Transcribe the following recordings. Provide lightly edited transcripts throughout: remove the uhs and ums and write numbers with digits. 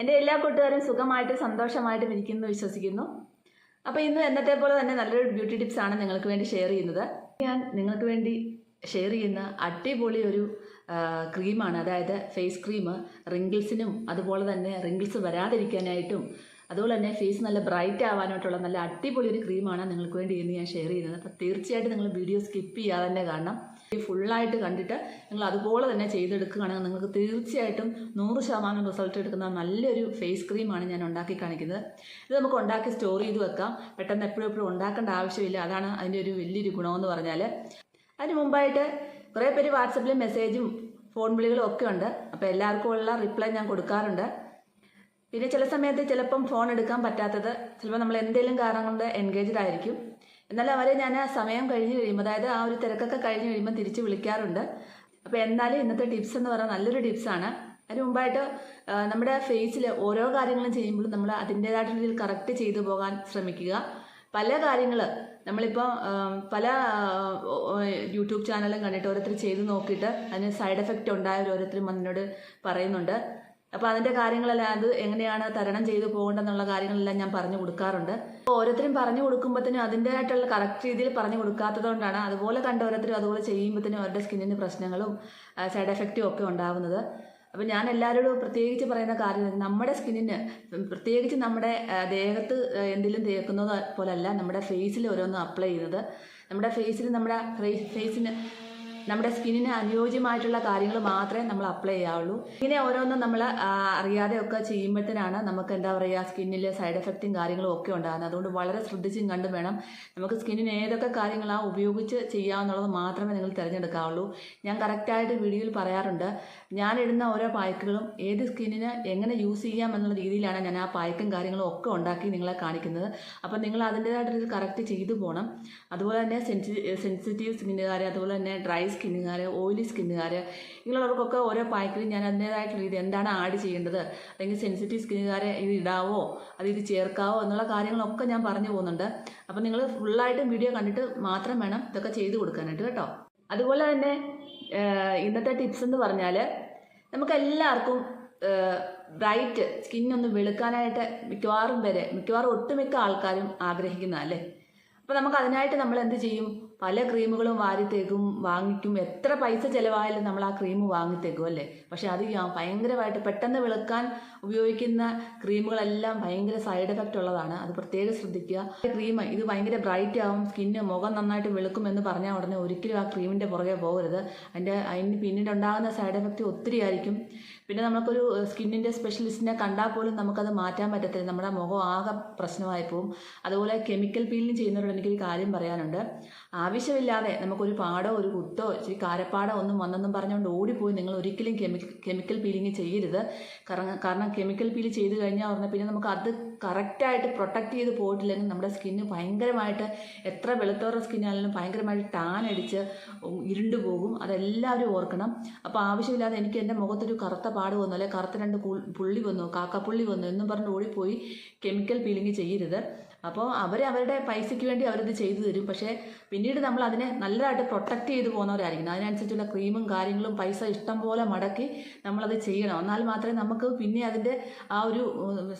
എൻ്റെ എല്ലാ കൂട്ടുകാരും സുഖമായിട്ട് സന്തോഷമായിട്ടും ഇരിക്കുന്നു വിശ്വസിക്കുന്നു. അപ്പോൾ ഇന്ന് എന്നത്തെ പോലെ തന്നെ നല്ലൊരു ബ്യൂട്ടി ടിപ്സ് ആണ് നിങ്ങൾക്ക് വേണ്ടി ഷെയർ ചെയ്യുന്നത്. ഞാൻ നിങ്ങൾക്ക് വേണ്ടി ഷെയർ ചെയ്യുന്ന അടിപൊളി ഒരു ക്രീമാണ്, അതായത് ഫേസ് ക്രീം. റിങ്കിൾസിനും അതുപോലെ തന്നെ റിങ്കിൾസ് വരാതിരിക്കാനായിട്ടും അതുപോലെ തന്നെ ഫേസ് നല്ല ബ്രൈറ്റ് ആവാനായിട്ടുള്ള നല്ല അടിപൊളി ഒരു ക്രീമാണ് നിങ്ങൾക്ക് വേണ്ടി ഇന്ന് ഞാൻ ഷെയർ ചെയ്യുന്നത്. അപ്പോൾ തീർച്ചയായിട്ടും നിങ്ങൾ വീഡിയോ സ്കിപ്പ് ചെയ്യാതെ തന്നെ കാണണം. ഫുള്ളായിട്ട് കണ്ടിട്ട് നിങ്ങൾ അതുപോലെ തന്നെ ചെയ്തെടുക്കുകയാണെങ്കിൽ നിങ്ങൾക്ക് തീർച്ചയായിട്ടും 100% റിസൾട്ട് എടുക്കുന്ന നല്ലൊരു ഫേസ് ക്രീമാണ് ഞാൻ ഉണ്ടാക്കി കാണിക്കുന്നത്. ഇത് നമുക്ക് ഉണ്ടാക്കി സ്റ്റോർ ചെയ്ത് വെക്കാം. പെട്ടെന്ന് എപ്പോഴും ഉണ്ടാക്കേണ്ട ആവശ്യമില്ല. അതാണ് അതിൻ്റെ ഒരു വലിയൊരു ഗുണമെന്ന് പറഞ്ഞാൽ. അതിന് മുമ്പായിട്ട് കുറേ പേര് വാട്സപ്പിൽ മെസ്സേജും ഫോൺ വിളികളും ഒക്കെ ഉണ്ട്. അപ്പോൾ എല്ലാവർക്കും ഉള്ള റിപ്ലൈ ഞാൻ കൊടുക്കാറുണ്ട്. പിന്നെ ചില സമയത്ത് ചിലപ്പം ഫോൺ എടുക്കാൻ പറ്റാത്തത് ചിലപ്പോൾ നമ്മൾ എന്തെങ്കിലും കാരണം കൊണ്ട് എൻഗേജ്ഡ് ആയിരിക്കും. എന്നാൽ അവരെ ഞാൻ സമയം കഴിഞ്ഞ് കഴിയുമ്പോൾ, അതായത് ആ ഒരു തിരക്കൊക്കെ കഴിഞ്ഞ് കഴിയുമ്പോൾ തിരിച്ച് വിളിക്കാറുണ്ട്. അപ്പോൾ എന്നാലും ഇന്നത്തെ ടിപ്സ് എന്ന് പറഞ്ഞാൽ നല്ലൊരു ടിപ്സാണ്. അതിന് മുമ്പായിട്ട് നമ്മുടെ ഫേസിൽ ഓരോ കാര്യങ്ങളും ചെയ്യുമ്പോഴും നമ്മൾ അതിൻ്റേതായിട്ടുള്ള രീതിയിൽ കറക്റ്റ് ചെയ്തു പോകാൻ ശ്രമിക്കുക. പല കാര്യങ്ങൾ നമ്മളിപ്പോൾ പല യൂട്യൂബ് ചാനലും കണ്ടിട്ട് ഓരോരുത്തർ ചെയ്ത് നോക്കിയിട്ട് അതിന് സൈഡ് എഫക്റ്റ് ഉണ്ടായവർ ഓരോരുത്തരും എന്നോട് പറയുന്നുണ്ട്. അപ്പോൾ അതിൻ്റെ കാര്യങ്ങളെല്ലാം അത് എങ്ങനെയാണ് തരണം ചെയ്ത് പോകേണ്ടതെന്നുള്ള കാര്യങ്ങളെല്ലാം ഞാൻ പറഞ്ഞു കൊടുക്കാറുണ്ട്. അപ്പോൾ ഓരോരുത്തരും പറഞ്ഞു കൊടുക്കുമ്പോഴത്തേനും അതിൻ്റെതായിട്ടുള്ള കറക്റ്റ് രീതിയിൽ പറഞ്ഞു കൊടുക്കാത്തതുകൊണ്ടാണ് അതുപോലെ കണ്ട ഓരോരുത്തരും അതുപോലെ ചെയ്യുമ്പോഴത്തേനും അവരുടെ സ്കിന്നിന് പ്രശ്നങ്ങളും സൈഡ് എഫക്റ്റും ഒക്കെ ഉണ്ടാകുന്നത്. അപ്പോൾ ഞാൻ എല്ലാവരോടും പ്രത്യേകിച്ച് പറയുന്ന കാര്യം, നമ്മുടെ സ്കിന്നിന് പ്രത്യേകിച്ച് നമ്മുടെ ദേഹത്ത് എന്തെങ്കിലും തേക്കുന്നത് പോലല്ല നമ്മുടെ ഫേസിൽ ഓരോന്നും അപ്ലൈ ചെയ്യുന്നത്. നമ്മുടെ ഫേസിൽ നമ്മുടെ സ്കിന്നിന് അനുയോജ്യമായിട്ടുള്ള കാര്യങ്ങൾ മാത്രമേ നമ്മൾ അപ്ലൈ ചെയ്യാവുള്ളൂ. ഇങ്ങനെ ഓരോന്നും നമ്മൾ അറിയാതെയൊക്കെ ചെയ്യുമ്പോഴത്തേനാണ് നമുക്ക് എന്താ പറയുക, സ്കിന്നിൽ സൈഡ് എഫക്റ്റും കാര്യങ്ങളും ഒക്കെ ഉണ്ടാകുന്നത്. അതുകൊണ്ട് വളരെ ശ്രദ്ധിച്ചും കണ്ടും വേണം നമുക്ക് സ്കിന്നിന് ഏതൊക്കെ കാര്യങ്ങളാണ് ഉപയോഗിച്ച് ചെയ്യാവുന്നുള്ളത് മാത്രമേ നിങ്ങൾ തിരഞ്ഞെടുക്കാവുള്ളൂ. ഞാൻ കറക്റ്റായിട്ട് വീഡിയോയിൽ പറയാറുണ്ട്. ഞാനിടുന്ന ഓരോ പായ്ക്കുകളും ഏത് സ്കിന്നിന് എങ്ങനെ യൂസ് ചെയ്യാം എന്നുള്ള രീതിയിലാണ് ഞാൻ ആ പായ്ക്കും കാര്യങ്ങളും ഒക്കെ ഉണ്ടാക്കി നിങ്ങളെ കാണിക്കുന്നത്. അപ്പം നിങ്ങൾ അതിൻ്റേതായിട്ടൊരു കറക്റ്റ് ചെയ്തു പോകണം. അതുപോലെ തന്നെ സെൻസിറ്റീവ് സ്കിന്നുകാർ, അതുപോലെ തന്നെ ഡ്രൈ സ്കിന്നുകാർ, ഓയിലി സ്കിന്നുകാർ, ഇങ്ങനെയുള്ളവർക്കൊക്കെ ഓരോ പായ്ക്കിലും ഞാൻ അതിൻ്റേതായിട്ടുള്ള രീതി എന്താണ് ആഡ് ചെയ്യേണ്ടത്, അല്ലെങ്കിൽ സെൻസിറ്റീവ് സ്കിന്നുകാരെ ഇത് ഇടാവോ ഇത് ചേർക്കാവോ എന്നുള്ള കാര്യങ്ങളൊക്കെ ഞാൻ പറഞ്ഞു പോകുന്നുണ്ട്. അപ്പം നിങ്ങൾ ഫുള്ളായിട്ടും വീഡിയോ കണ്ടിട്ട് മാത്രം വേണം ഇതൊക്കെ ചെയ്ത് കൊടുക്കാനായിട്ട് കേട്ടോ. അതുപോലെ തന്നെ ഇന്നത്തെ ടിപ്സ് എന്ന് പറഞ്ഞാൽ, നമുക്കെല്ലാവർക്കും ബ്രൈറ്റ് സ്കിന്നൊന്ന് വെളുക്കാനായിട്ട് മിക്കവാറും ഒട്ടുമിക്ക ആൾക്കാരും ആഗ്രഹിക്കുന്നതല്ലേ. അപ്പോൾ നമുക്ക് അതിനായിട്ട് നമ്മൾ എന്ത് ചെയ്യും, പല ക്രീമുകളും വാങ്ങിക്കും. എത്ര പൈസ ചിലവായാലും നമ്മൾ ആ ക്രീം വാങ്ങിത്തേക്കും അല്ലേ. പക്ഷെ അത് ഭയങ്കരമായിട്ട് പെട്ടെന്ന് വെളുക്കാൻ ഉപയോഗിക്കുന്ന ക്രീമുകളെല്ലാം ഭയങ്കര സൈഡ് എഫക്റ്റ് ഉള്ളതാണ്. അത് പ്രത്യേകം ശ്രദ്ധിക്കുക. ക്രീം ഇത് ഭയങ്കര ബ്രൈറ്റ് ആവും, സ്കിന്ന് മുഖം നന്നായിട്ട് വെളുക്കുമെന്ന് പറഞ്ഞാൽ ഉടനെ ഒരിക്കലും ആ ക്രീമിൻ്റെ പുറകെ പോകരുത്. അതിന് പിന്നീട് ഉണ്ടാകുന്ന സൈഡ് എഫക്റ്റ് ഒത്തിരി ആയിരിക്കും. പിന്നെ നമുക്കൊരു സ്കിന്നിൻ്റെ സ്പെഷ്യലിസ്റ്റിനെ കണ്ടാൽ പോലും നമുക്കത് മാറ്റാൻ പറ്റത്തില്ല. നമ്മുടെ മുഖം ആകെ പ്രശ്നമായി പോവും. അതുപോലെ കെമിക്കൽ പീലിംഗ് ചെയ്യുന്നവരോട് എനിക്കൊരു കാര്യം പറയാനുണ്ട്. ആവശ്യമില്ലാതെ നമുക്കൊരു പാടോ ഒരു കുത്തോ ഇച്ചിരി കാരപ്പാടോ ഒന്നും വന്നെന്നും പറഞ്ഞുകൊണ്ട് ഓടിപ്പോയി നിങ്ങൾ ഒരിക്കലും കെമിക്കൽ പീലിംഗ് ചെയ്യരുത്. കാരണം കെമിക്കൽ പീൽ ചെയ്ത് കഴിഞ്ഞാൽ പറഞ്ഞാൽ പിന്നെ നമുക്ക് അത് കറക്റ്റായിട്ട് പ്രൊട്ടക്റ്റ് ചെയ്ത് പോയിട്ടില്ലെങ്കിൽ നമ്മുടെ സ്കിന്ന് ഭയങ്കരമായിട്ട്, എത്ര വെളുത്തോറ സ്കിന്നാണെങ്കിലും ഭയങ്കരമായിട്ട് ടാൻ അടിച്ച് ഇരുണ്ടു പോകും. അതെല്ലാവരും ഓർക്കണം. അപ്പോൾ ആവശ്യമില്ലാതെ എനിക്ക് എൻ്റെ മുഖത്തൊരു കറുത്ത പാട് വന്നു, അല്ലെങ്കിൽ കറുത്ത 2 പുള്ളി വന്നു, കാക്കപ്പുള്ളി വന്നു എന്നും പറഞ്ഞ് ഓടിപ്പോയി കെമിക്കൽ പീലിംഗ് ചെയ്യരുത്. അപ്പോൾ അവരുടെ പൈസയ്ക്ക് വേണ്ടി അവരത് ചെയ്തു തരും. പക്ഷേ പിന്നീട് നമ്മൾ അതിനെ നല്ലതായിട്ട് പ്രൊട്ടക്റ്റ് ചെയ്ത് പോകുന്നവരായിരിക്കണം. അതിനനുസരിച്ചുള്ള ക്രീമും കാര്യങ്ങളും പൈസ ഇഷ്ടം പോലെ മുടക്കി നമ്മളത് ചെയ്യണം. എന്നാൽ മാത്രമേ നമുക്ക് പിന്നെ അതിൻ്റെ ആ ഒരു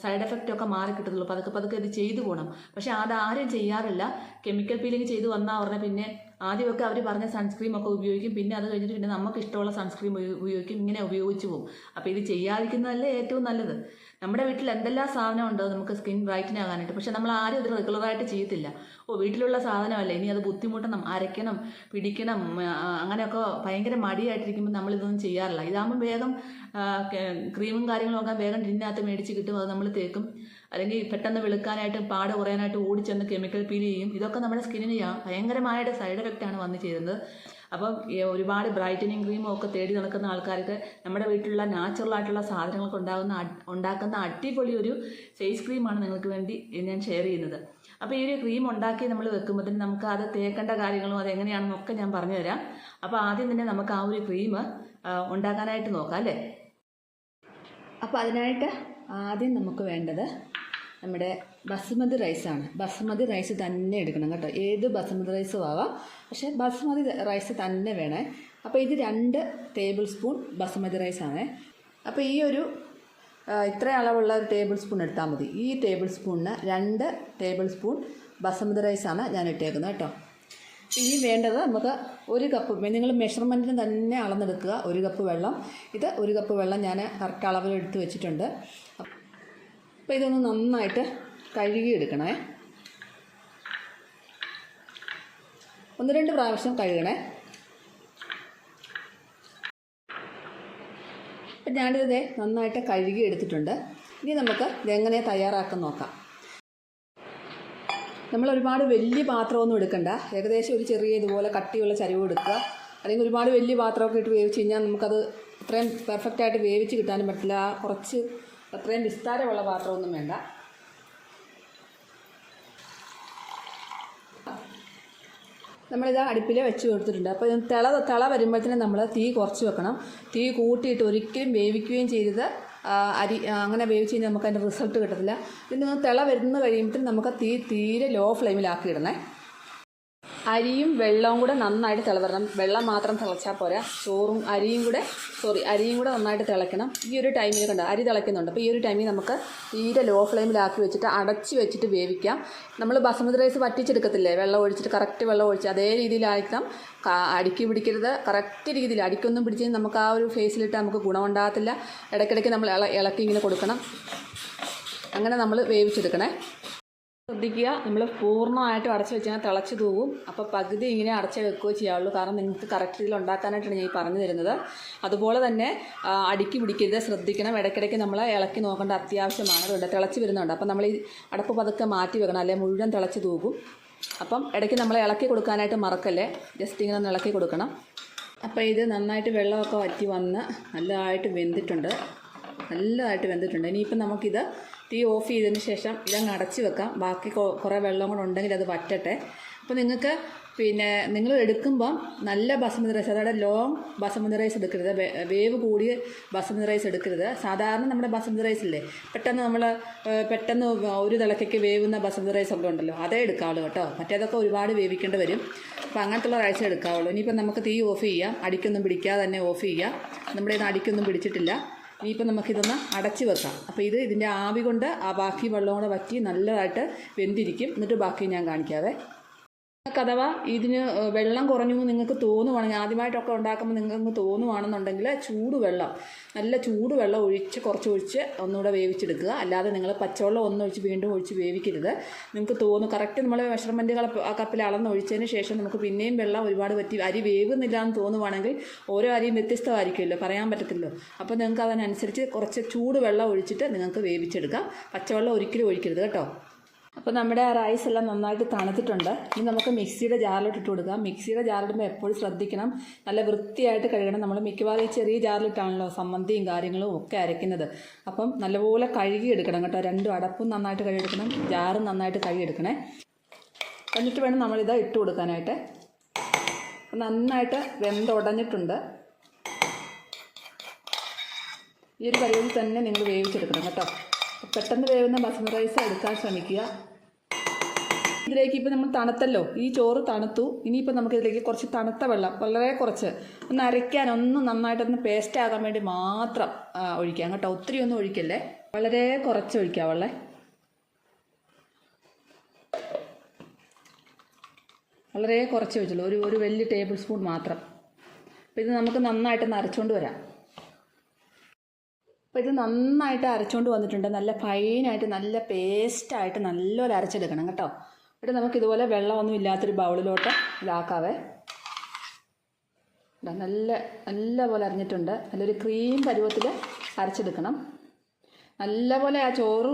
സൈഡ് എഫക്റ്റ് ഒക്കെ മാറി കിട്ടത്തുള്ളൂ. പതുക്കെ ഇത് ചെയ്തു പോകണം. പക്ഷേ അതാരും ചെയ്യാറില്ല. കെമിക്കൽ പീലിംഗ് ചെയ്ത് വന്നാൽ പറഞ്ഞാൽ പിന്നെ ആദ്യമൊക്കെ അവർ പറഞ്ഞ സൺസ്ക്രീം ഒക്കെ ഉപയോഗിക്കും. പിന്നെ അത് കഴിഞ്ഞിട്ട് പിന്നെ നമുക്ക് ഇഷ്ടമുള്ള സൺസ്ക്രീം ഉപയോഗിക്കും. ഇങ്ങനെ ഉപയോഗിച്ച് പോകും. അപ്പോൾ ഇത് ചെയ്യാതിരിക്കുന്നതല്ലേ ഏറ്റവും നല്ലത്. നമ്മുടെ വീട്ടിൽ എന്തെല്ലാം സാധനം ഉണ്ടോ നമുക്ക് സ്കിൻ ബ്രൈറ്റൻ ആകാനായിട്ട്, പക്ഷെ നമ്മൾ ആരും ഇത് റെഗുലറായിട്ട് ചെയ്യത്തില്ല. വീട്ടിലുള്ള സാധനമല്ലേ, ഇനി അത് ബുദ്ധിമുട്ടണം, അരയ്ക്കണം, പിടിക്കണം, അങ്ങനെയൊക്കെ ഭയങ്കര മടിയായിട്ടിരിക്കുമ്പോൾ നമ്മളിതൊന്നും ചെയ്യാറില്ല. ഇതാകുമ്പോൾ വേഗം ക്രീമും കാര്യങ്ങളും ഒക്കെ വേഗം ടിന്നകത്ത് മേടിച്ച് കിട്ടും. അത് നമ്മൾ തേക്കും. അല്ലെങ്കിൽ പെട്ടെന്ന് വെളുക്കാനായിട്ട് പാട് കുറയാനായിട്ട് ഓടിച്ചെന്ന് കെമിക്കൽ പീൽ ചെയ്യും. ഇതൊക്കെ നമ്മുടെ സ്കിന്നിന് ഭയങ്കരമായിട്ട് സൈഡ് എഫക്റ്റാണ് വന്ന് ചേരുന്നത്. അപ്പം ഒരുപാട് ബ്രൈറ്റനിങ് ക്രീമും ഒക്കെ തേടി നടക്കുന്ന ആൾക്കാർക്ക് നമ്മുടെ വീട്ടിലുള്ള നാച്ചുറലായിട്ടുള്ള സാധനങ്ങൾക്ക് ഉണ്ടാക്കുന്ന അടിപൊളി ഒരു ഫേസ് ക്രീമാണ് നിങ്ങൾക്ക് വേണ്ടി ഞാൻ ഷെയർ ചെയ്യുന്നത്. അപ്പോൾ ഈ ഒരു ക്രീം ഉണ്ടാക്കി നമ്മൾ വെക്കുമ്പോഴത്തേന് നമുക്ക് അത് തേക്കേണ്ട കാര്യങ്ങളും അതെങ്ങനെയാണെന്നൊക്കെ ഞാൻ പറഞ്ഞുതരാം. അപ്പോൾ ആദ്യം തന്നെ നമുക്ക് ആ ഒരു ക്രീം ഉണ്ടാക്കാനായിട്ട് നോക്കാം അല്ലേ. അപ്പോൾ അതിനായിട്ട് ആദ്യം നമുക്ക് വേണ്ടത് നമ്മുടെ ബസുമതി റൈസാണ്. ബസുമതി റൈസ് തന്നെ എടുക്കണം കേട്ടോ. ഏത് ബസുമതി റൈസും ആവാം, പക്ഷേ ബസുമതി റൈസ് തന്നെ വേണേ. അപ്പോൾ ഇത് 2 ടേബിൾ സ്പൂൺ ബസുമതി റൈസാണ്. അപ്പോൾ ഈ ഒരു ഇത്ര അളവുള്ള ഒരു ടേബിൾ സ്പൂൺ എടുത്താൽ മതി. ഈ ടേബിൾ സ്പൂണിന് 2 ടേബിൾ സ്പൂൺ ബസുമതി റൈസാണ് ഞാൻ ഇട്ടേക്കുന്നത് കേട്ടോ. ഇനി വേണ്ടത് നമുക്ക് 1 കപ്പ്, നിങ്ങൾ മെഷർമെൻറ്റിന് തന്നെ അളന്നെടുക്കുക. 1 കപ്പ് വെള്ളം, ഇത് 1 കപ്പ് വെള്ളം ഞാൻ കറക്റ്റ് അളവിൽ എടുത്ത് വെച്ചിട്ടുണ്ട്. അപ്പോൾ ഇതൊന്ന് നന്നായിട്ട് കഴുകിയെടുക്കണേ. 1-2 പ്രാവശ്യം കഴുകണേ. അപ്പം ഞാനിത് നന്നായിട്ട് കഴുകി എടുത്തിട്ടുണ്ട്. ഇനി നമുക്ക് ഇതെങ്ങനെ തയ്യാറാക്കാൻ നോക്കാം. നമ്മൾ ഒരുപാട് വലിയ പാത്രമൊന്നും എടുക്കണ്ട. ഏകദേശം ഒരു ചെറിയ ഇതുപോലെ കട്ടിയുള്ള ചരിവ് എടുക്കുക. അല്ലെങ്കിൽ ഒരുപാട് വലിയ പാത്രമൊക്കെ ഇട്ട് വേവിച്ച് കഴിഞ്ഞാൽ നമുക്കത് അത്രയും പെർഫെക്റ്റായിട്ട് വേവിച്ച് കിട്ടാനും പറ്റില്ല. കുറച്ച് അത്രയും വിസ്താരമുള്ള പാത്രമൊന്നും വേണ്ട. നമ്മളിത് അടുപ്പിൽ വെച്ച് കൊടുത്തിട്ടുണ്ട്. അപ്പോൾ ഇത് തിള വരുമ്പോഴത്തേനും നമ്മൾ തീ കുറച്ച് വെക്കണം. തീ കൂട്ടിയിട്ട് ഒരിക്കലും വേവിക്കുകയും ചെയ്തത് അരി അങ്ങനെ വേവിച്ച് കഴിഞ്ഞാൽ നമുക്ക് അതിൻ്റെ റിസൾട്ട് കിട്ടത്തില്ല. ഇതിന് തിള വരുന്ന കഴിയുമ്പോഴത്തേനും നമുക്ക് തീരെ ലോ ഫ്ലെയിമിലാക്കി ഇടണേ. അരിയും വെള്ളവും കൂടെ നന്നായിട്ട് തിളവരണം. വെള്ളം മാത്രം തിളച്ചാൽ പോരാ, അരിയും കൂടെ നന്നായിട്ട് തിളയ്ക്കണം. ഈ ഒരു ടൈമിൽ കണ്ട അരി തിളയ്ക്കുന്നുണ്ട്. അപ്പോൾ ഈ ഒരു ടൈമിൽ നമുക്ക് തീരെ ലോ ഫ്ലെയിമിലാക്കി വെച്ചിട്ട് അടച്ച് വെച്ചിട്ട് വേവിക്കാം. നമ്മൾ ബസുമതി റൈസ് വറ്റിച്ചെടുക്കത്തില്ലേ, വെള്ളം ഒഴിച്ചിട്ട് കറക്റ്റ് വെള്ളം ഒഴിച്ച് അതേ രീതിയിലായിരിക്കണം. അടിക്ക് പിടിക്കരുത്, കറക്റ്റ് രീതിയിൽ. അടിക്കൊന്നും പിടിച്ച് നമുക്ക് ആ ഒരു ഫേസിലിട്ട് നമുക്ക് ഗുണമുണ്ടാകത്തില്ല. ഇടയ്ക്കിടയ്ക്ക് നമ്മൾ ഇളക്കി ഇങ്ങനെ കൊടുക്കണം. അങ്ങനെ നമ്മൾ വേവിച്ചെടുക്കണേ. ശ്രദ്ധിക്കുക, നമ്മൾ പൂർണ്ണമായിട്ടും അടച്ചു വെച്ചാൽ തിളച്ച് തൂവും. അപ്പോൾ പകുതി ഇങ്ങനെ അടച്ച് വെക്കുകയോ ചെയ്യാവുള്ളൂ. കാരണം നിങ്ങൾക്ക് കറക്റ്റ് രീതിയിൽ ഉണ്ടാക്കാനായിട്ടാണ് ഞാൻ ഈ പറഞ്ഞു തരുന്നത്. അതുപോലെ തന്നെ അടിക്ക് പിടിക്കരുത്, ശ്രദ്ധിക്കണം. ഇടയ്ക്കിടയ്ക്ക് നമ്മൾ ഇളക്കി നോക്കേണ്ട അത്യാവശ്യമാണ്. അതുകൊണ്ട് തിളച്ച് വരുന്നുണ്ട്. അപ്പം നമ്മൾ ഈ അടപ്പ് പതുക്കെ മാറ്റി വെക്കണം, അല്ലെങ്കിൽ മുഴുവൻ തിളച്ച് തൂകും. അപ്പം ഇടയ്ക്ക് നമ്മൾ ഇളക്കി കൊടുക്കാനായിട്ട് മറക്കല്ലേ, ജസ്റ്റ് ഇങ്ങനെ ഒന്ന് ഇളക്കി കൊടുക്കണം. അപ്പോൾ ഇത് നന്നായിട്ട് വെള്ളമൊക്കെ വറ്റി വന്ന് നല്ലതായിട്ട് വെന്തിട്ടുണ്ട്. ഇനിയിപ്പം നമുക്കിത് തീ ഓഫ് ചെയ്തതിന് ശേഷം ഇതങ്ങ് അടച്ച് വെക്കാം. ബാക്കി കുറേ വെള്ളം കൂടെ ഉണ്ടെങ്കിൽ അത് വറ്റട്ടെ. അപ്പോൾ നിങ്ങൾക്ക് നിങ്ങൾ എടുക്കുമ്പം നല്ല ബസുമതി റൈസ്, അതായത് ലോങ് ബസുമതി റൈസ് എടുക്കരുത്, വേവ് കൂടിയ ബസുമതി റൈസ് എടുക്കരുത്. സാധാരണ നമ്മുടെ ബസുമതി റൈസ് ഇല്ലേ, പെട്ടെന്ന് ഒരു തിളക്കയ്ക്ക് വേവുന്ന ബസുമതി റൈസ് ഒക്കെ ഉണ്ടല്ലോ, അതേ എടുക്കാവുള്ളൂ കേട്ടോ. മറ്റേതൊക്കെ ഒരുപാട് വേവിക്കേണ്ടി വരും. അപ്പോൾ അങ്ങനത്തുള്ള റൈസ് എടുക്കാവുള്ളൂ. ഇനിയിപ്പം നമുക്ക് തീ ഓഫ് ചെയ്യാം. അടിക്കൊന്നും പിടിക്കാതെ തന്നെ ഓഫ് ചെയ്യാം. നമ്മുടെ ഇത് അടിക്കൊന്നും പിടിച്ചിട്ടില്ല. ഇനിയിപ്പോൾ നമുക്കിതൊന്ന് അടച്ച് വെക്കാം. അപ്പോൾ ഇതിൻ്റെ ആവി കൊണ്ട് ആ ബാക്കി വെള്ളം കൂടെ വറ്റി നല്ലതായിട്ട് വെന്തിരിക്കും. എന്നിട്ട് ബാക്കി ഞാൻ കാണിക്കാവേ. അഥവാ ഇതിന് വെള്ളം കുറഞ്ഞു നിങ്ങൾക്ക് തോന്നുവാണെങ്കിൽ, ആദ്യമായിട്ടൊക്കെ ഉണ്ടാക്കുമ്പോൾ നിങ്ങൾക്ക് തോന്നുവാണെന്നുണ്ടെങ്കിൽ നല്ല ചൂടുവെള്ളം കുറച്ച് ഒഴിച്ച് ഒന്നുകൂടെ വേവിച്ചെടുക്കുക. അല്ലാതെ നിങ്ങൾ പച്ചവെള്ളം ഒന്നൊഴിച്ച് വീണ്ടും ഒഴിച്ച് വേവിക്കരുത്. നിങ്ങൾക്ക് കറക്റ്റ് നമ്മൾ മെഷർമെൻറ്റുകൾ ആ കപ്പിൽ അളന്നൊഴിച്ചതിന് ശേഷം നമുക്ക് പിന്നെയും വെള്ളം ഒരുപാട് വറ്റി അരി വേവുന്നില്ല എന്ന് തോന്നുവാണെങ്കിൽ, ഓരോ അരിയും വ്യത്യസ്തമായിരിക്കുമല്ലോ, പറയാൻ പറ്റത്തില്ലോ. അപ്പോൾ നിങ്ങൾക്ക് അതിനനുസരിച്ച് കുറച്ച് ചൂടുവെള്ളം ഒഴിച്ചിട്ട് നിങ്ങൾക്ക് വേവിച്ചെടുക്കാം. പച്ചവെള്ളം ഒരിക്കലും ഒഴിക്കരുത് കേട്ടോ. അപ്പോൾ നമ്മുടെ റൈസ് എല്ലാം നന്നായിട്ട് തണുത്തിട്ടുണ്ട്. ഇനി നമുക്ക് മിക്സിയുടെ ജാറിലിട്ട് ഇട്ട് കൊടുക്കാം. മിക്സിയുടെ ജാറിടുമ്പോൾ എപ്പോഴും ശ്രദ്ധിക്കണം, നല്ല വൃത്തിയായിട്ട് കഴുകണം. നമ്മൾ മിക്കവാറും ഈ ചെറിയ ജാറിലിട്ടാണല്ലോ സമ്മന്തിയും കാര്യങ്ങളും ഒക്കെ അരയ്ക്കുന്നത്. അപ്പം നല്ലപോലെ കഴുകിയെടുക്കണം കേട്ടോ. 2 അടപ്പും നന്നായിട്ട് കഴുകിയെടുക്കണം, ജാറും നന്നായിട്ട് കഴുകിയെടുക്കണേ. എന്നിട്ട് വേണം നമ്മളിത് ഇട്ട് കൊടുക്കാനായിട്ട്. നന്നായിട്ട് വെന്തുടഞ്ഞിട്ടുണ്ട്. ഈ ഒരു പരിപാടി തന്നെ നിങ്ങൾ വേവിച്ചെടുക്കണം കേട്ടോ. പെട്ടെന്ന് വേവുന്ന ബസുമതി റൈസ് എടുക്കാൻ ശ്രമിക്കുക. ഇതിലേക്ക് ഇപ്പോൾ നമ്മൾ തണുത്തല്ലോ, ഈ ചോറ് തണുത്തു. ഇനിയിപ്പോൾ നമുക്കിതിലേക്ക് കുറച്ച് തണുത്ത വെള്ളം, വളരെ കുറച്ച്, ഒന്ന് അരയ്ക്കാൻ, നന്നായിട്ടൊന്ന് പേസ്റ്റ് ആകാൻ വേണ്ടി മാത്രം ഒഴിക്കാം കേട്ടോ. ഒത്തിരി ഒന്നും ഒഴിക്കല്ലേ, വളരെ കുറച്ച് ഒഴിക്കാം വെള്ളം. വളരെ കുറച്ച് ഒഴിച്ചുള്ളൂ, ഒരു വലിയ ടേബിൾ സ്പൂൺ മാത്രം. അപ്പോൾ ഇത് നമുക്ക് നന്നായിട്ടൊന്ന് അരച്ചുകൊണ്ട് വരാം. അപ്പോൾ ഇത് നന്നായിട്ട് അരച്ചുകൊണ്ട് വന്നിട്ടുണ്ട്. നല്ല ഫൈനായിട്ട്, നല്ല പേസ്റ്റായിട്ട് നല്ലപോലെ അരച്ചെടുക്കണം കേട്ടോ. എന്നിട്ട് നമുക്കിതുപോലെ വെള്ളമൊന്നും ഇല്ലാത്തൊരു ബൗളിലോട്ട് ഇതാക്കാവേ. നല്ല പോലെ അരിഞ്ഞിട്ടുണ്ട്. നല്ലൊരു ക്രീം പരുവത്തിൽ അരച്ചെടുക്കണം. നല്ലപോലെ ആ ചോറ്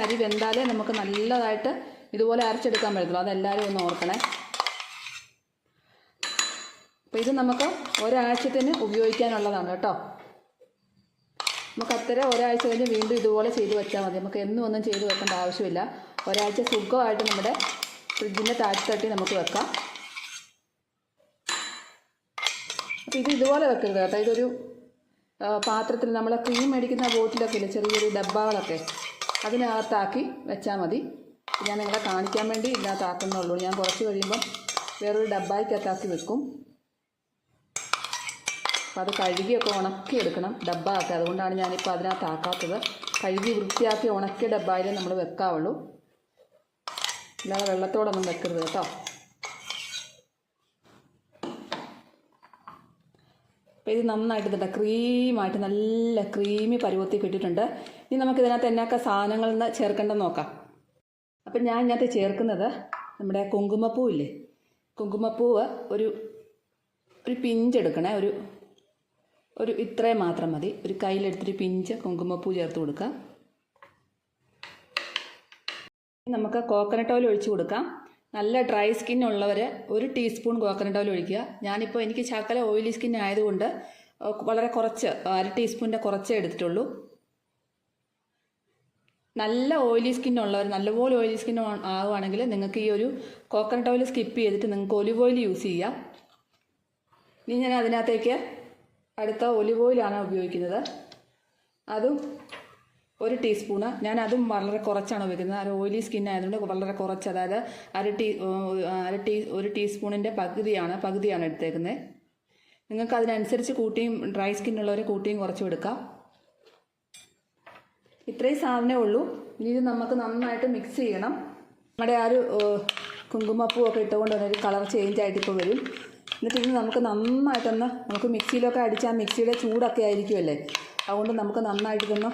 അരി വെന്താലേ നമുക്ക് നല്ലതായിട്ട് ഇതുപോലെ അരച്ചെടുക്കാൻ പറ്റത്തുള്ളൂ. അതെല്ലാവരും ഒന്ന് ഓർക്കണേ. അപ്പോൾ ഇത് നമുക്ക് ഒരാഴ്ചത്തിന് ഉപയോഗിക്കാനുള്ളതാണ് കേട്ടോ. നമുക്ക് ഒരാഴ്ച കഴിഞ്ഞ് വീണ്ടും ഇതുപോലെ ചെയ്ത് വെച്ചാൽ മതി. നമുക്ക് ഒന്നും ചെയ്ത് വെക്കേണ്ട ആവശ്യമില്ല. ഒരാഴ്ച സുഖമായിട്ട് നമ്മുടെ ഫ്രിഡ്ജിൻ്റെ താഴ്ത്തി നമുക്ക് വെക്കാം. അപ്പോൾ ഇതുപോലെ വെക്കരുത് കേട്ടോ. ഇതൊരു പാത്രത്തിൽ നമ്മൾ ക്രീം മേടിക്കുന്ന ബോട്ടിലൊക്കെ ഇല്ലേ, ചെറിയൊരു ഡബ്ബകളൊക്കെ, അതിനകത്താക്കി വെച്ചാൽ മതി. ഞാൻ നിങ്ങളെ കാണിക്കാൻ വേണ്ടി ഇതിനകത്താക്കുന്നുള്ളൂ. ഞാൻ കുറച്ച് കഴിയുമ്പം വേറൊരു ഡബ്ബയ്ക്കകത്താക്കി വെക്കും. അപ്പോൾ അത് കഴുകിയൊക്കെ ഉണക്കിയെടുക്കണം ഡബ്ബ ഒക്കെ. അതുകൊണ്ടാണ് ഞാനിപ്പോൾ അതിനകത്താക്കാത്തത്. കഴുകി വൃത്തിയാക്കി ഉണക്കിയ ഡബ്ബയിൽ നമ്മൾ വെക്കാവുള്ളൂ, അല്ലാതെ വെള്ളത്തോടൊന്നും വെക്കരുത് കേട്ടോ. അപ്പോൾ ഇത് നന്നായിട്ട് ഇതുണ്ട്, ക്രീമായിട്ട് നല്ല ക്രീമി പരുവത്തിൽ കിട്ടിയിട്ടുണ്ട്. ഇനി നമുക്കിതിനകത്ത് എന്നൊക്കെ സാധനങ്ങളിൽ നിന്ന് ചേർക്കേണ്ടെന്ന് നോക്കാം. അപ്പം ഞാൻ ഇതിനകത്ത് ചേർക്കുന്നത് നമ്മുടെ കുങ്കുമപ്പൂവില്ലേ, കുങ്കുമപ്പൂവ് ഒരു പിഞ്ചെടുക്കണേ, ഒരു ഇത്രയും മാത്രം മതി. ഒരു കയ്യിലെടുത്തൊരു പിഞ്ച് കുങ്കുമപ്പൂ ചേർത്ത് കൊടുക്കാം. നമുക്ക് കോക്കനട്ട് ഓയിൽ ഒഴിച്ച് കൊടുക്കാം. നല്ല ഡ്രൈ സ്കിൻ ഉള്ളവർ 1 ടീസ്പൂൺ കോക്കനട്ട് ഓയിൽ ഒഴിക്കുക. ഞാനിപ്പോൾ എനിക്ക് ശകല ഓയിലി സ്കിൻ ആയതുകൊണ്ട് വളരെ കുറച്ച് 1/2 ടീസ്പൂണിൻ്റെ കുറച്ചേ എടുത്തിട്ടുള്ളൂ. നല്ല ഓയിലി സ്കിൻ ഉള്ളവർ, നല്ലപോലെ ഓയിലി സ്കിൻ ആവുകയാണെങ്കിൽ നിങ്ങൾക്ക് ഈ ഒരു കോക്കനട്ട് ഓയിൽ സ്കിപ്പ് ചെയ്തിട്ട് നിങ്ങൾക്ക് ഒലിവ് ഓയിൽ യൂസ് ചെയ്യാം. ഇനി ഞാൻ അതിനകത്തേക്ക് അടുത്ത ഒലിവ് ഓയിലാണ് ഉപയോഗിക്കുന്നത്. അതും 1 ടീസ്പൂണ്. ഞാൻ അതും വളരെ കുറച്ചാണ് ഉപയോഗിക്കുന്നത്. അത് ഓയിലി സ്കിൻ ആയതുകൊണ്ട് വളരെ കുറച്ച്, അതായത് 1 ടീസ്പൂണിൻ്റെ പകുതിയാണ് എടുത്തേക്കുന്നത്. നിങ്ങൾക്ക് അതിനനുസരിച്ച് കൂട്ടിയും ഡ്രൈ സ്കിന്നുള്ളവർ കൂട്ടിയും കുറച്ചും എടുക്കാം. ഇത്രയും സാധനമേ ഉള്ളൂ. ഇനി ഇത് നമുക്ക് നന്നായിട്ട് മിക്സ് ചെയ്യണം. നമ്മുടെ ആ ഒരു കുങ്കുമപ്പൂവൊക്കെ ഇട്ടുകൊണ്ട് തന്നെ ഒരു കളർ ചേഞ്ച് ആയിട്ട് ഇപ്പോൾ വരും. എന്നിട്ട് ഇത് നമുക്ക് നന്നായിട്ടൊന്ന്, നമുക്ക് മിക്സിയിലൊക്കെ അടിച്ചാൽ മിക്സിയുടെ ചൂടൊക്കെ ആയിരിക്കുമല്ലേ, അതുകൊണ്ട് നമുക്ക് നന്നായിട്ട് ഇതൊന്ന്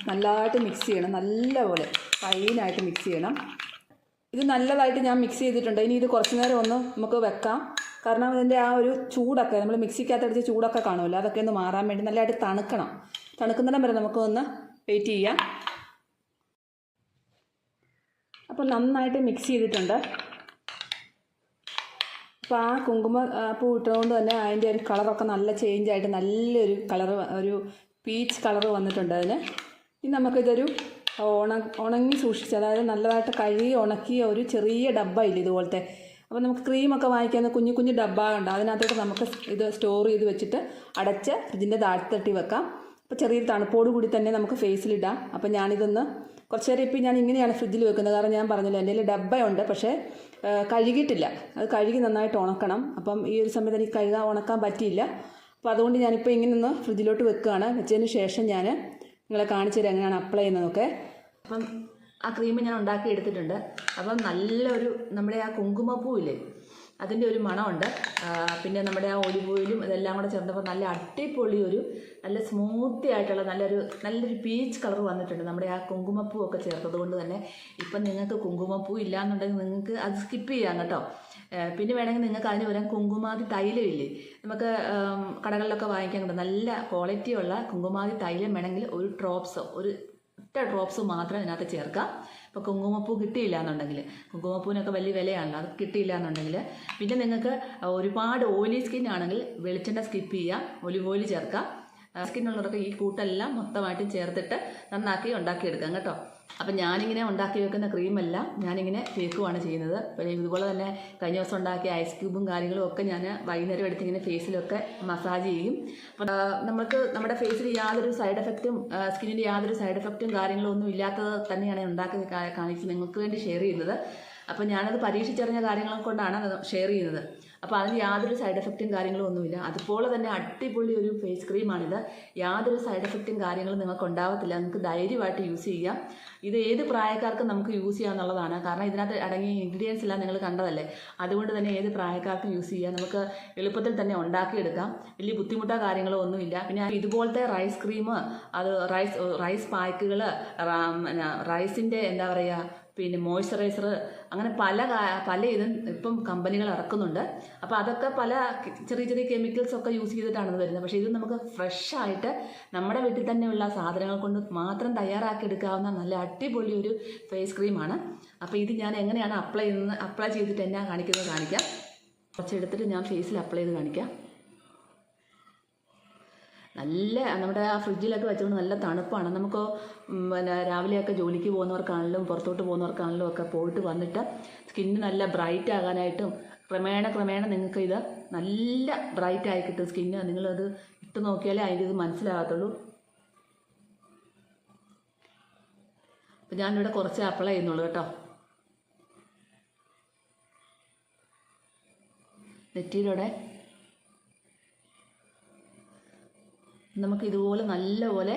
നല്ലതായിട്ട് മിക്സ് ചെയ്യണം, നല്ലപോലെ ഫൈനായിട്ട് മിക്സ് ചെയ്യണം. ഇത് നല്ലതായിട്ട് ഞാൻ മിക്സ് ചെയ്തിട്ടുണ്ട്. ഇനി ഇത് കുറച്ച് നേരം ഒന്ന് നമുക്ക് വെക്കാം. കാരണം ഇതിൻ്റെ ആ ഒരു ചൂടൊക്കെ, നമ്മൾ മിക്സിക്കകത്തടിച്ച ചൂടൊക്കെ കാണുമല്ലോ, അതൊക്കെ ഒന്ന് മാറാൻ വേണ്ടി നല്ലതായിട്ട് തണുക്കണം. തണുക്കുന്നിടം വരെ നമുക്കൊന്ന് വെയിറ്റ് ചെയ്യാം. അപ്പോൾ നന്നായിട്ട് മിക്സ് ചെയ്തിട്ടുണ്ട്. അപ്പോൾ ആ കുങ്കുമ പൂ ഇട്ടുകൊണ്ട് തന്നെ അതിൻ്റെ ഒരു കളറൊക്കെ നല്ല ചേഞ്ചായിട്ട് നല്ലൊരു കളറ്, ഒരു പീച്ച് കളറ് വന്നിട്ടുണ്ട് അതിന്. ഇനി നമുക്കിതൊരു ഉണങ്ങി സൂക്ഷിച്ച്, അതായത് നല്ലതായിട്ട് കഴുകി ഉണക്കിയ ഒരു ചെറിയ ഡബ്ബ ഇല്ല ഇതുപോലത്തെ. അപ്പോൾ നമുക്ക് ക്രീമൊക്കെ വാങ്ങിക്കുന്ന കുഞ്ഞു കുഞ്ഞു ഡബ്ബ ഉണ്ട്, അതിനകത്തോട്ട് നമുക്ക് ഇത് സ്റ്റോർ ചെയ്ത് വെച്ചിട്ട് അടച്ച് ഫ്രിഡ്ജിൻ്റെ താഴ്ത്തട്ടി വെക്കാം. അപ്പോൾ ചെറിയൊരു തണുപ്പോട് കൂടി തന്നെ നമുക്ക് ഫേസിലിടാം. അപ്പോൾ ഞാനിതൊന്ന് കുറച്ച് നേരം, ഇപ്പോൾ ഞാൻ ഇങ്ങനെയാണ് ഫ്രിഡ്ജിൽ വെക്കുന്നത്. കാരണം ഞാൻ പറഞ്ഞല്ലോ എൻ്റെ കയ്യിൽ ഡബ്ബയുണ്ട്, പക്ഷേ കഴുകിയിട്ടില്ല. അത് കഴുകി നന്നായിട്ട് ഉണക്കണം. അപ്പം ഈ ഒരു സമയത്ത് എനിക്ക് ഉണക്കാൻ പറ്റിയില്ല. അപ്പോൾ അതുകൊണ്ട് ഞാനിപ്പോൾ ഇങ്ങനെ ഒന്ന് ഫ്രിഡ്ജിലോട്ട് വെക്കുകയാണ്. വെച്ചതിന് ശേഷം ഞാൻ നിങ്ങളെ കാണിച്ചു തരാം എങ്ങനെയാണ് അപ്ലൈ ചെയ്യുന്നതൊക്കെ. അപ്പം ആ ക്രീം ഞാൻ ഉണ്ടാക്കി എടുത്തിട്ടുണ്ട്. അപ്പം നല്ലൊരു നമ്മുടെ ആ കുങ്കുമപ്പൂവില്ലേ, അതിൻ്റെ ഒരു മണമുണ്ട്. പിന്നെ നമ്മുടെ ആ ഒലിവ് ഓയിലും ഇതെല്ലാം കൂടെ ചേർന്നപ്പോൾ നല്ല അടിപൊളി ഒരു നല്ല സ്മൂത്തി ആയിട്ടുള്ള നല്ലൊരു പീച്ച് കളർ വന്നിട്ടുണ്ട് നമ്മുടെ ആ കുങ്കുമപ്പൂ ഒക്കെ ചേർത്തത് കൊണ്ട് തന്നെ. ഇപ്പം നിങ്ങൾക്ക് കുങ്കുമപ്പൂ ഇല്ലയെന്നുണ്ടെങ്കിൽ നിങ്ങൾക്ക് അത് സ്കിപ്പ് ചെയ്യാം കേട്ടോ. പിന്നെ വേണമെങ്കിൽ നിങ്ങൾക്ക് അതിന് പകരം കുങ്കുമാതി തൈലമില്ലേ, നമുക്ക് കടകളിലൊക്കെ വാങ്ങിക്കാൻ കിട്ടും, നല്ല ക്വാളിറ്റിയുള്ള കുങ്കുമാതി തൈലം വേണമെങ്കിൽ ഒരു ഡ്രോപ്സ് മാത്രം ഇതിനകത്ത് ചേർക്കാം. ഇപ്പോൾ കുങ്കുമപ്പൂ കിട്ടിയില്ല എന്നുണ്ടെങ്കിൽ, കുങ്കുമപ്പൂവിനൊക്കെ വലിയ വിലയാണല്ലോ, അത് കിട്ടിയില്ല എന്നുണ്ടെങ്കിൽ പിന്നെ നിങ്ങൾക്ക് ഒരുപാട് ഓയിലി സ്കിൻ ആണെങ്കിൽ വെളിച്ചെണ്ണ സ്കിപ്പ് ചെയ്യാം, ഒലിവ് ഓയിൽ ചേർക്കാം. സ്കിന്നുള്ളവർക്ക് ഈ കൂട്ടെല്ലാം മൊത്തമായിട്ടും ചേർത്തിട്ട് നന്നാക്കി ഉണ്ടാക്കിയെടുക്കാം കേട്ടോ. അപ്പം ഞാനിങ്ങനെ ഉണ്ടാക്കി വെക്കുന്ന ക്രീമെല്ലാം ഞാനിങ്ങനെ തേക്കുവാണ് ചെയ്യുന്നത്. പിന്നെ ഇതുപോലെ തന്നെ കഴിഞ്ഞ ദിവസം ഉണ്ടാക്കിയ ഐസ് ക്യൂബും കാര്യങ്ങളും ഒക്കെ ഞാൻ വൈകുന്നേരം എടുത്തിങ്ങനെ ഫേസിലൊക്കെ മസാജ് ചെയ്യും. അപ്പം നമുക്ക് നമ്മുടെ ഫേസിൽ യാതൊരു സൈഡ് എഫക്റ്റും, സ്കിന്നിൻ്റെ യാതൊരു സൈഡ് എഫക്റ്റും കാര്യങ്ങളും ഒന്നും ഇല്ലാത്തത് തന്നെയാണ് ഉണ്ടാക്കി കാണിച്ച് നിങ്ങൾക്ക് വേണ്ടി ഷെയർ ചെയ്യുന്നത്. അപ്പം ഞാനത് പരീക്ഷിച്ചറിഞ്ഞ കാര്യങ്ങളെ കൊണ്ടാണ് അത് ഷെയർ ചെയ്യുന്നത്. അപ്പോൾ അതിന് യാതൊരു സൈഡ് എഫക്റ്റും കാര്യങ്ങളും ഒന്നുമില്ല. അതുപോലെ തന്നെ അടിപൊളി ഒരു ഫേസ് ക്രീമാണിത്. യാതൊരു സൈഡ് എഫക്റ്റും കാര്യങ്ങളും നിങ്ങൾക്ക് ഉണ്ടാവത്തില്ല. നിങ്ങൾക്ക് ധൈര്യമായിട്ട് യൂസ് ചെയ്യാം. ഇത് ഏത് പ്രായക്കാർക്കും നമുക്ക് യൂസ് ചെയ്യാമെന്നുള്ളതാണ്. കാരണം ഇതിനകത്ത് അടങ്ങിയ ഇൻഗ്രീഡിയൻസ് എല്ലാം നിങ്ങൾ കണ്ടതല്ലേ. അതുകൊണ്ട് തന്നെ ഏത് പ്രായക്കാർക്കും യൂസ് ചെയ്യാം. നമുക്ക് എളുപ്പത്തിൽ തന്നെ ഉണ്ടാക്കിയെടുക്കാം. വലിയ ബുദ്ധിമുട്ടോ കാര്യങ്ങളോ ഒന്നുമില്ല. പിന്നെ ഇതുപോലത്തെ റൈസ് ക്രീം, അത് റൈസ് പാക്കുകൾ, റൈസിൻ്റെ എന്താ പറയുക, പിന്നെ മോയ്സ്ചറൈസർ, അങ്ങനെ പല ഇതും ഇപ്പം കമ്പനികൾ ഇറക്കുന്നുണ്ട്. അപ്പോൾ അതൊക്കെ പല ചെറിയ കെമിക്കൽസൊക്കെ യൂസ് ചെയ്തിട്ടാണ് ഇത് വരുന്നത്. പക്ഷേ ഇത് നമുക്ക് ഫ്രഷായിട്ട് നമ്മുടെ വീട്ടിൽ തന്നെയുള്ള സാധനങ്ങൾ കൊണ്ട് മാത്രം തയ്യാറാക്കി എടുക്കാവുന്ന നല്ല അടിപൊളി ഒരു ഫേസ് ക്രീമാണ്. അപ്പോൾ ഇത് ഞാൻ എങ്ങനെയാണ് അപ്ലൈ ചെയ്തിട്ട് എന്നാ കാണിക്കാം. കുറച്ചെടുത്തിട്ട് ഞാൻ ഫേസിൽ അപ്ലൈ ചെയ്ത് കാണിക്കാം. നല്ല നമ്മുടെ ആ ഫ്രിഡ്ജിലൊക്കെ വെച്ചുകൊണ്ട് നല്ല തണുപ്പാണ്. നമുക്ക് പിന്നെ രാവിലെയൊക്കെ ജോലിക്ക് പോകുന്നവർക്കാണെങ്കിലും പുറത്തോട്ട് പോകുന്നവർക്കാണെങ്കിലും ഒക്കെ പോയിട്ട് വന്നിട്ട് സ്കിന്ന് നല്ല ബ്രൈറ്റ് ആകാനായിട്ടും ക്രമേണ നിങ്ങൾക്ക് ഇത് നല്ല ബ്രൈറ്റ് ആയി കിട്ടും സ്കിന്ന്. നിങ്ങളത് ഇട്ട് നോക്കിയാലേ അതിൻ്റെ ഇത് മനസ്സിലാകത്തുള്ളൂ. അപ്പം ഞാനിവിടെ കുറച്ച് അപ്ലൈ ചെയ്യുന്നുള്ളൂ കേട്ടോ. നെറ്റിയിലൂടെ നമുക്ക് ഇതുപോലെ നല്ലപോലെ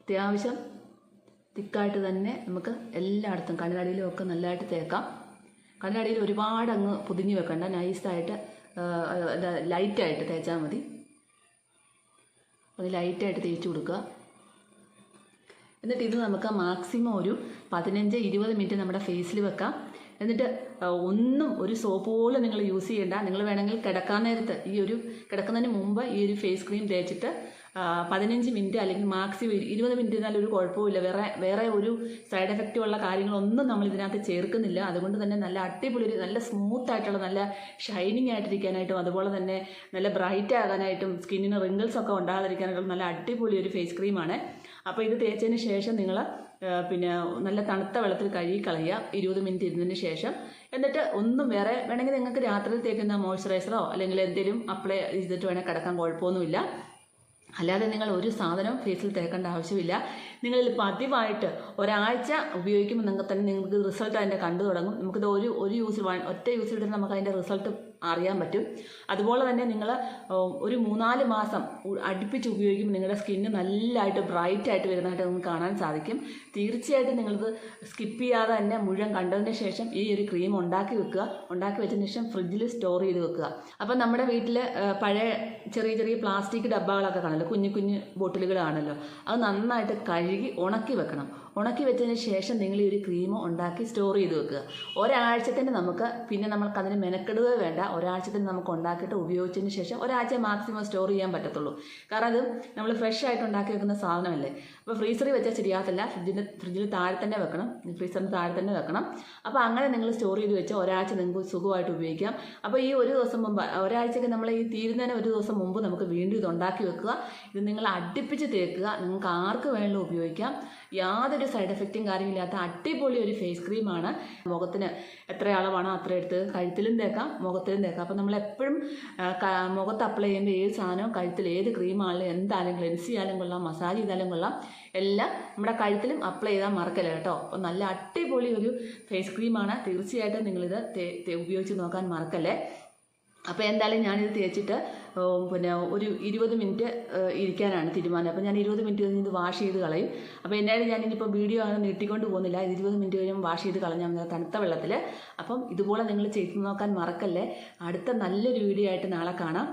അത്യാവശ്യം തിക്കായിട്ട് തന്നെ നമുക്ക് എല്ലായിടത്തും കണ്ണിനടിയിലും ഒക്കെ നല്ലതായിട്ട് തേക്കാം. കണ്ണിനടിയിൽ ഒരുപാട് അങ്ങ് പൊതിഞ്ഞ് വെക്കണ്ട, നൈസായിട്ട് ലൈറ്റായിട്ട് തേച്ചാൽ മതി. അത് ലൈറ്റായിട്ട് തേച്ച് കൊടുക്കുക. എന്നിട്ട് ഇത് നമുക്ക് മാക്സിമം ഒരു 15-20 മിനിറ്റ് നമ്മുടെ ഫേസിൽ വെക്കാം. എന്നിട്ട് ഒന്നും ഒരു സോപ്പ് പോലും നിങ്ങൾ യൂസ് ചെയ്യേണ്ട. നിങ്ങൾ വേണമെങ്കിൽ കിടക്കാൻ നേരത്ത് കിടക്കുന്നതിന് മുമ്പ് ഈ ഒരു ഫേസ് ക്രീം തേച്ചിട്ട് 15 മിനിറ്റ് അല്ലെങ്കിൽ മാക്സിമം 20 മിനിറ്റ് ഇരുന്നാലും ഒരു കുഴപ്പമില്ല. വേറെ ഒരു സൈഡ് എഫക്റ്റ് ഉള്ള കാര്യങ്ങളൊന്നും നമ്മൾ ഇതിനകത്ത് ചേർക്കുന്നില്ല. അതുകൊണ്ട് തന്നെ നല്ല അടിപൊളി, നല്ല സ്മൂത്ത് ആയിട്ടുള്ള, നല്ല ഷൈനിങ് ആയിട്ടിരിക്കാനായിട്ടും അതുപോലെ തന്നെ നല്ല ബ്രൈറ്റ് ആകാനായിട്ടും സ്കിന്നിന് റിങ്കിൾസ് ഒക്കെ ഉണ്ടാകാതിരിക്കാനായിട്ടും നല്ല അടിപൊളി ഒരു ഫേസ് ക്രീമാണ്. അപ്പോൾ ഇത് തേച്ചതിന് ശേഷം നിങ്ങൾ പിന്നെ നല്ല തണുത്ത വെള്ളത്തിൽ കഴുകി കളയുക 20 മിനിറ്റ് ഇരുന്നതിന് ശേഷം. എന്നിട്ട് ഒന്നും വേണമെങ്കിൽ നിങ്ങൾക്ക് രാത്രിയിൽ തേക്കുന്ന മോയ്സ്ചറൈസറോ അല്ലെങ്കിൽ എന്തെങ്കിലും അപ്ലൈ ചെയ്തിട്ട് വേണമെങ്കിൽ കിടക്കാൻ കുഴപ്പമൊന്നുമില്ല. അല്ലാതെ നിങ്ങൾ ഒരു സാധനം ഫേസിൽ തേക്കേണ്ട ആവശ്യമില്ല. നിങ്ങൾ പതിവായിട്ട് ഒരാഴ്ച ഉപയോഗിക്കുമ്പോൾ നിങ്ങൾക്ക് റിസൾട്ട് അതിൻ്റെ കണ്ടു തുടങ്ങും. നമുക്കിത് ഒറ്റ യൂസിൽ തന്നെ നമുക്ക് അതിൻ്റെ റിസൾട്ട് അറിയാൻ പറ്റും. അതുപോലെ തന്നെ നിങ്ങൾ ഒരു 3-4 മാസം അടുപ്പിച്ച് ഉപയോഗിക്കുമ്പോൾ നിങ്ങളുടെ സ്കിന്ന് നല്ലതായിട്ട് ബ്രൈറ്റ് ആയിട്ട് വരുന്നതായിട്ട് നിങ്ങൾക്ക് കാണാൻ സാധിക്കും. തീർച്ചയായിട്ടും നിങ്ങളിത് സ്കിപ്പ് ചെയ്യാതെ തന്നെ മുഴുവൻ കണ്ടതിന് ശേഷം ഈ ഒരു ക്രീം ഉണ്ടാക്കി വെക്കുക. ഉണ്ടാക്കി വെച്ചതിന് ശേഷം ഫ്രിഡ്ജിൽ സ്റ്റോർ ചെയ്ത് വെക്കുക. അപ്പം നമ്മുടെ വീട്ടിൽ പഴയ ചെറിയ പ്ലാസ്റ്റിക് ഡബ്ബകളൊക്കെ കാണുമല്ലോ, കുഞ്ഞു ബോട്ടിലുകളാണല്ലോ, അത് നന്നായിട്ട് കഴുകി ഉണക്കി വെക്കണം. ഉണക്കി വെച്ചതിന് ശേഷം നിങ്ങൾ ഈ ഒരു ക്രീം ഉണ്ടാക്കി സ്റ്റോർ ചെയ്ത് വെക്കുക. ഒരാഴ്ചത്തിന് നമുക്കതിന് മെനക്കെടുക വേണ്ട. ഒരാഴ്ചത്തിന് നമുക്ക് ഉണ്ടാക്കിയിട്ട് ഉപയോഗിച്ചതിന് ശേഷം ഒരാഴ്ച മാക്സിമം സ്റ്റോർ ചെയ്യാൻ പറ്റത്തുള്ളൂ. കാരണം അത് നമ്മൾ ഫ്രഷ് ആയിട്ട് ഉണ്ടാക്കി വെക്കുന്ന സാധനമല്ലേ. അപ്പോൾ ഫ്രീസറിൽ വെച്ചാൽ ശരിയാകത്തില്ല. ഫ്രിഡ്ജിൽ താഴെ തന്നെ വെക്കണം, ഫ്രീസറിന് താഴെ തന്നെ വെക്കണം. അപ്പോൾ അങ്ങനെ നിങ്ങൾ സ്റ്റോർ ചെയ്ത് വെച്ചാൽ ഒരാഴ്ച നിങ്ങൾക്ക് സുഖമായിട്ട് ഉപയോഗിക്കാം. അപ്പോൾ ഈ ഒരു ദിവസം മുമ്പ്, ഒരാഴ്ചയ്ക്ക് നമ്മൾ ഈ തീരുന്നതിന് ഒരു ദിവസം മുമ്പ് നമുക്ക് വീണ്ടും ഇത് ഉണ്ടാക്കി വെക്കുക. ഇത് നിങ്ങൾ അടുപ്പിച്ച് തേക്കുക. നിങ്ങൾക്ക് ആർക്ക് വേണമെങ്കിലും ഉപയോഗിക്കാം. യാതൊരു സൈഡ് എഫക്റ്റും കാര്യമില്ലാത്ത അടിപൊളി ഒരു ഫേസ് ക്രീമാണ്. മുഖത്തിന് എത്ര അളവാണോ അത്ര എടുത്ത് കഴുത്തിലും തേക്കാം, മുഖത്തിലും തേക്കാം. അപ്പോൾ നമ്മളെപ്പോഴും മുഖത്ത് അപ്ലൈ ചെയ്യുമ്പോൾ ഏത് സാധനവും കഴുത്തിൽ, ഏത് ക്രീമാണെങ്കിലും എന്തായാലും ക്ലെൻസ് ചെയ്യാനും കൊള്ളാം, മസാജ് ചെയ്താലും കൊള്ളാം, എല്ലാം നമ്മുടെ കഴുത്തിലും അപ്ലൈ ചെയ്താൽ മറക്കല്ല കേട്ടോ. അപ്പോൾ നല്ല അടിപൊളി ഒരു ഫേസ് ക്രീമാണ്. തീർച്ചയായിട്ടും നിങ്ങളിത് ഉപയോഗിച്ച് നോക്കാൻ മറക്കല്ലേ. അപ്പോൾ എന്തായാലും ഞാനിത് തേച്ചിട്ട് പിന്നെ ഒരു 20 മിനിറ്റ് ഇരിക്കാനാണ് തീരുമാനം. അപ്പോൾ ഞാൻ 20 മിനിറ്റ് കഴിഞ്ഞ് ഇത് വാഷ് ചെയ്ത് കളയും. അപ്പോൾ എന്നാലും ഞാനിപ്പോൾ വീഡിയോ ആണ് നീട്ടിക്കൊണ്ട് പോകുന്നില്ല. 20 മിനിറ്റ് കഴിയുമ്പോൾ വാഷ് ചെയ്ത് കളഞ്ഞാൽ മതി തണുത്ത വെള്ളത്തിൽ. അപ്പം ഇതുപോലെ നിങ്ങൾ ചെയ്ത് നോക്കാൻ മറക്കല്ലേ. അടുത്ത നല്ലൊരു വീഡിയോ ആയിട്ട് നാളെ കാണാം.